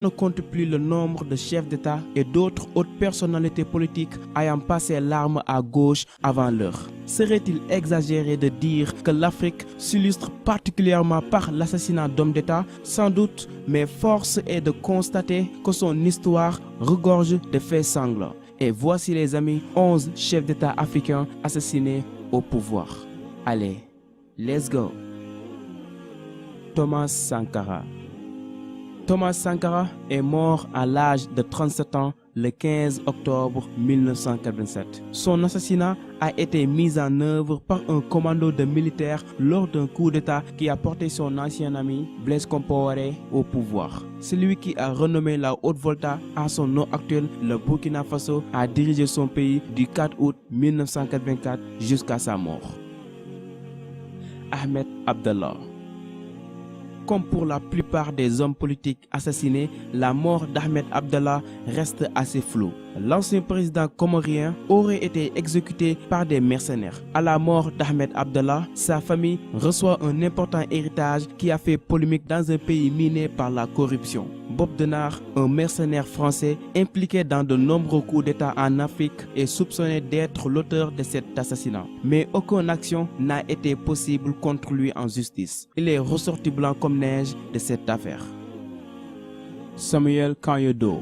ne compte plus le nombre de chefs d'État et d'autres hautes personnalités politiques ayant passé l'arme à gauche avant l'heure. Serait-il exagéré de dire que l'Afrique s'illustre particulièrement par l'assassinat d'hommes d'État? Sans doute, mais force est de constater que son histoire regorge de faits sanglants. Et voici les amis, 11 chefs d'État africains assassinés au pouvoir. Allez, let's go. Thomas Sankara. Thomas Sankara est mort à l'âge de 37 ans le 15 octobre 1987. Son assassinat a été mis en œuvre par un commando de militaires lors d'un coup d'État qui a porté son ancien ami Blaise Compaoré au pouvoir. Celui qui a renommé la Haute-Volta à son nom actuel, le Burkina Faso, a dirigé son pays du 4 août 1984 jusqu'à sa mort. Ahmed Abdallah. Comme pour la plupart des hommes politiques assassinés, la mort d'Ahmed Abdallah reste assez floue. L'ancien président comorien aurait été exécuté par des mercenaires. À la mort d'Ahmed Abdallah, sa famille reçoit un important héritage qui a fait polémique dans un pays miné par la corruption. Bob Denard, un mercenaire français impliqué dans de nombreux coups d'État en Afrique, est soupçonné d'être l'auteur de cet assassinat. Mais aucune action n'a été possible contre lui en justice. Il est ressorti blanc comme neige de cette affaire. Samuel Kanyede.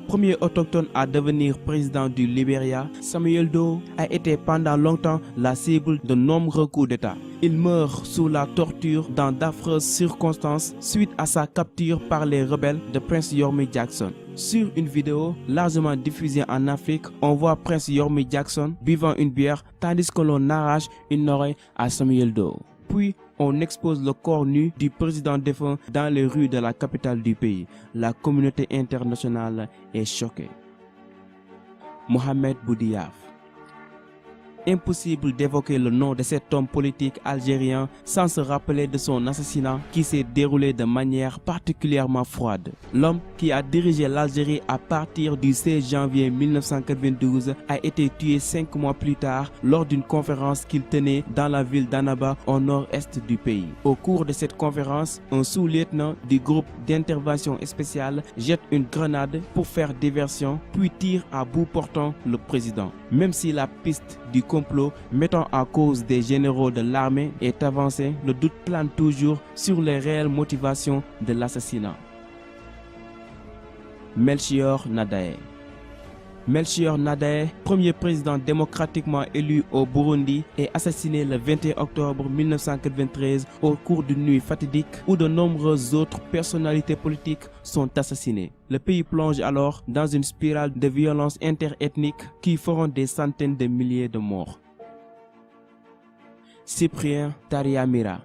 Premier autochtone à devenir président du Libéria, Samuel Doe a été pendant longtemps la cible de nombreux coups d'État. Il meurt sous la torture dans d'affreuses circonstances suite à sa capture par les rebelles de Prince Yormi Jackson. Sur une vidéo largement diffusée en Afrique, on voit Prince Yormi Jackson buvant une bière tandis que l'on arrache une oreille à Samuel Doe. Puis, on expose le corps nu du président défunt dans les rues de la capitale du pays. La communauté internationale est choquée. Mohamed Boudiaf. Impossible d'évoquer le nom de cet homme politique algérien sans se rappeler de son assassinat qui s'est déroulé de manière particulièrement froide. L'homme qui a dirigé l'Algérie à partir du 16 janvier 1992 a été tué 5 mois plus tard lors d'une conférence qu'il tenait dans la ville d'Annaba au nord-est du pays. Au cours de cette conférence, un sous-lieutenant du groupe d'intervention spéciale jette une grenade pour faire diversion puis tire à bout portant le président. Même si la piste du complot mettant en cause des généraux de l'armée est avancée, le doute plane toujours sur les réelles motivations de l'assassinat. Melchior Ndadaye. Melchior Ndadaye, premier président démocratiquement élu au Burundi, est assassiné le 21 octobre 1993 au cours d'une nuit fatidique où de nombreuses autres personnalités politiques sont assassinées. Le pays plonge alors dans une spirale de violence interethnique qui feront des centaines de milliers de morts. Cyprien Taryamira.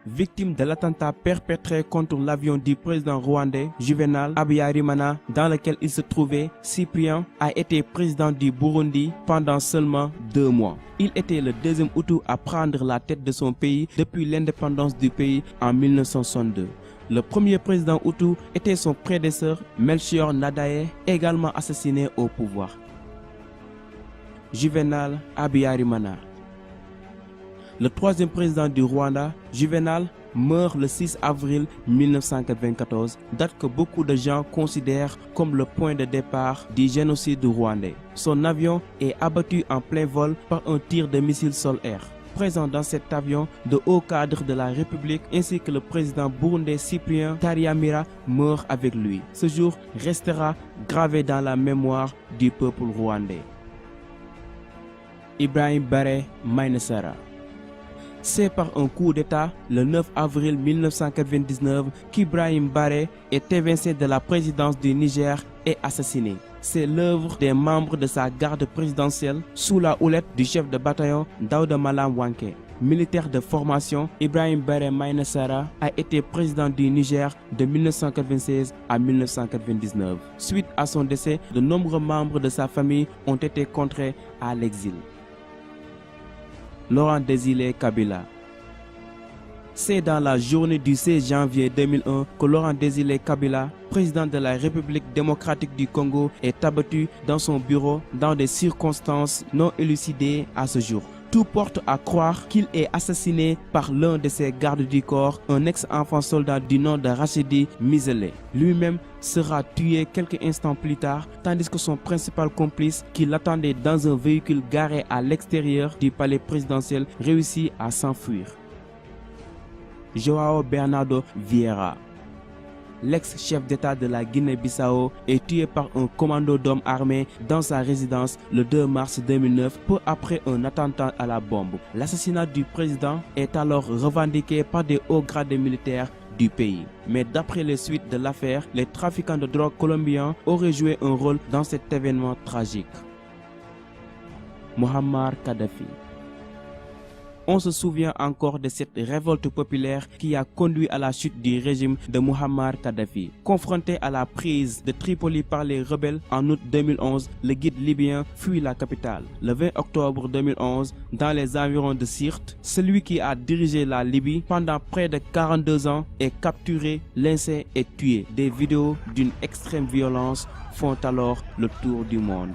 Victime de l'attentat perpétré contre l'avion du président rwandais Juvenal Habyarimana dans lequel il se trouvait, Cyprien a été président du Burundi pendant seulement 2 mois. Il était le deuxième Hutu à prendre la tête de son pays depuis l'indépendance du pays en 1962. Le premier président Hutu était son prédécesseur Melchior Ndadaye, également assassiné au pouvoir. Juvenal Habyarimana. Le troisième président du Rwanda, Juvenal, meurt le 6 avril 1994, date que beaucoup de gens considèrent comme le point de départ du génocide rwandais. Son avion est abattu en plein vol par un tir de missile sol-air. Présent dans cet avion, de hauts cadres de la République ainsi que le président burundais Cyprien Taryamira meurent avec lui. Ce jour restera gravé dans la mémoire du peuple rwandais. Ibrahim Baré Mainesara. C'est par un coup d'État, le 9 avril 1999, qu'Ibrahim Baré est évincé de la présidence du Niger et assassiné. C'est l'œuvre des membres de sa garde présidentielle sous la houlette du chef de bataillon Daouda Malam Wanké. Militaire de formation, Ibrahim Baré Mainesara a été président du Niger de 1996 à 1999. Suite à son décès, de nombreux membres de sa famille ont été contraints à l'exil. Laurent Désiré Kabila. C'est dans la journée du 16 janvier 2001 que Laurent Désiré Kabila, président de la République démocratique du Congo, est abattu dans son bureau dans des circonstances non élucidées à ce jour. Tout porte à croire qu'il est assassiné par l'un de ses gardes du corps, un ex-enfant soldat du nom de Rachidi Mizele. Lui-même sera tué quelques instants plus tard, tandis que son principal complice, qui l'attendait dans un véhicule garé à l'extérieur du palais présidentiel, réussit à s'enfuir. João Bernardo Vieira, l'ex-chef d'État de la Guinée-Bissau, est tué par un commando d'hommes armés dans sa résidence le 2 mars 2009, peu après un attentat à la bombe. L'assassinat du président est alors revendiqué par des hauts gradés militaires du pays. Mais d'après les suites de l'affaire, les trafiquants de drogue colombiens auraient joué un rôle dans cet événement tragique. Muammar Kadhafi. On se souvient encore de cette révolte populaire qui a conduit à la chute du régime de Muammar Kadhafi. Confronté à la prise de Tripoli par les rebelles en août 2011, le guide libyen fuit la capitale. Le 20 octobre 2011, dans les environs de Sirte, celui qui a dirigé la Libye pendant près de 42 ans est capturé, lynché et tué. Des vidéos d'une extrême violence font alors le tour du monde.